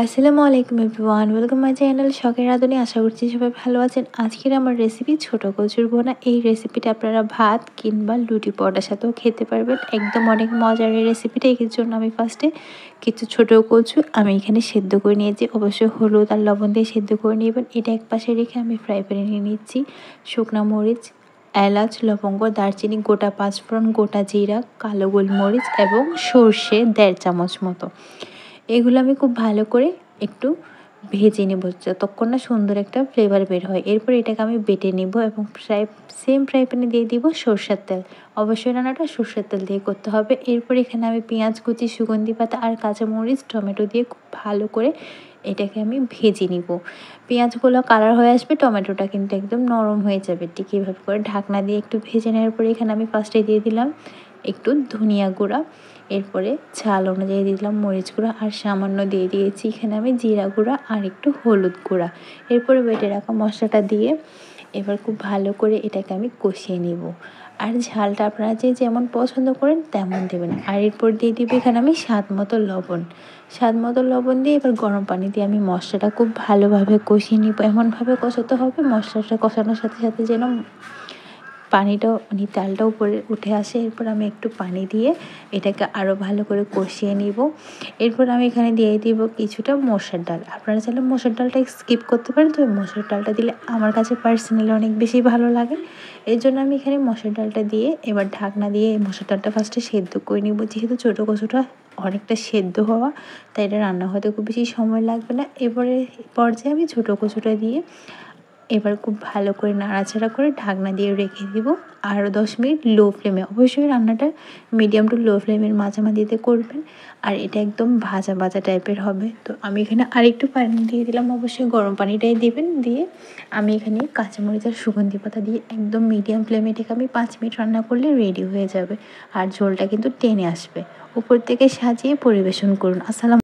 আসসালামু আলাইকুম everyone, welcome my channel শখের রাঁধুনি। আশা করছি সবাই ভালো আছেন। আজকের আমার রেসিপি ছোট কচুর ভুনা। এই রেসিপিটা আপনারা ভাত কিংবা লুচি পরোটার সাথেও খেতে পারবেন। একদম অনেক মজার এই রেসিপিটা। এর জন্য আমি ফার্স্টে কিছু ছোট কচু আমি এখানে সেদ্ধ করে নিয়েছি। অবশ্যই হলুদ আর লবণ দিয়ে সেদ্ধ করে নেবেন। এটা এক পাশে রেখে আমি ফ্রাই প্যানে নিয়ে নিচ্ছি শুকনো মরিচ, এলাচ, লবঙ্গ, দারচিনি, গোটা পাঁচফোড়ন, গোটা জিরা, কালো গোলমরিচ এবং সর্ষে 1.5 চামচ মতো। এগুলো আমি খুব ভালো করে একটু ভেজে নেব যতক্ষণ না সুন্দর একটা ফ্লেভার বের হয়। এরপর এটাকে আমি বেটে নেব এবং সেম ফ্রাই প্যানে দিয়ে দিব সরষের তেল। অবশ্যই রান্নাটা সরষের তেল দিয়ে করতে হবে। এরপর এখানে আমি পেঁয়াজ কুচি, সুগন্ধি পাতা আর কাঁচামরিচ, টমেটো দিয়ে খুব ভালো করে এটাকে আমি ভেজে নিব। পেঁয়াজগুলো কালার হয়ে আসবে, টমেটোটা কিন্তু একদম নরম হয়ে যাবে। ঠিক এভাবে করে ঢাকনা দিয়ে একটু ভেজে নেওয়ার পরে এখানে আমি ফার্স্টে দিয়ে দিলাম একটু ধনিয়া গুঁড়া, এরপরে ঝাল অনুযায়ী দিলাম মরিচ গুঁড়া আর সামান্য দিয়ে দিয়েছি এখানে আমি জিরা গুঁড়া আর একটু হলুদ গুঁড়া। এরপরে বেটে রাখা মশলাটা দিয়ে এবার খুব ভালো করে এটাকে আমি কষিয়ে নেব। আর ঝালটা আপনারা যে যেমন পছন্দ করেন তেমন দেবেন। আর এরপর দিয়ে দিব এখানে আমি স্বাদ মতো লবণ দিয়ে এবার গরম পানি দিয়ে আমি মশলাটা খুব ভালোভাবে কষিয়ে নিব। এমনভাবে কষাতে হবে মশলাটা কষানোর সাথে সাথে যেন পানিটাও তেলটাও উপরে উঠে আসে। এরপর আমি একটু পানি দিয়ে এটাকে আরও ভালো করে কষিয়ে নিব। এরপর আমি এখানে দিয়ে দিব কিছুটা মসুর ডাল। আপনারা চাইলে মসুর ডালটা স্কিপ করতে পারেন, তবে মসুর ডালটা দিলে আমার কাছে পার্সোনালি অনেক বেশি ভালো লাগে। এর জন্য আমি এখানে মসুর ডালটা দিয়ে এবার ঢাকনা দিয়ে এই মসুর ডালটা ফার্স্টে সেদ্ধ করে নিব। যেহেতু ছোটো কচুটা অনেকটা সেদ্ধ হওয়া, তাই এটা রান্না হতে খুব বেশি সময় লাগবে না। এবারে পর্যায়ে আমি ছোটো কচুটা দিয়ে এবার খুব ভালো করে নাড়াচাড়া করে ঢাকনা দিয়ে রেখে দিব আরও 10 মিনিট লো ফ্লেমে। অবশ্যই রান্নাটা মিডিয়াম টু লো ফ্লেমের মাঝামাঝিতে করবেন। আর এটা একদম ভাজা ভাজা টাইপের হবে। তো আমি এখানে আরেকটু পানি দিয়ে দিলাম, অবশ্যই গরম পানিটাই দিবেন। দিয়ে আমি এখানে কাঁচামরিচ আর সুগন্ধি পাতা দিয়ে একদম মিডিয়াম ফ্লেমে এটাকে আমি 5 মিনিট রান্না করলে রেডি হয়ে যাবে। আর ঝোলটা কিন্তু টেনে আসবে। উপর থেকে সাজিয়ে পরিবেশন করুন। আসসালাম।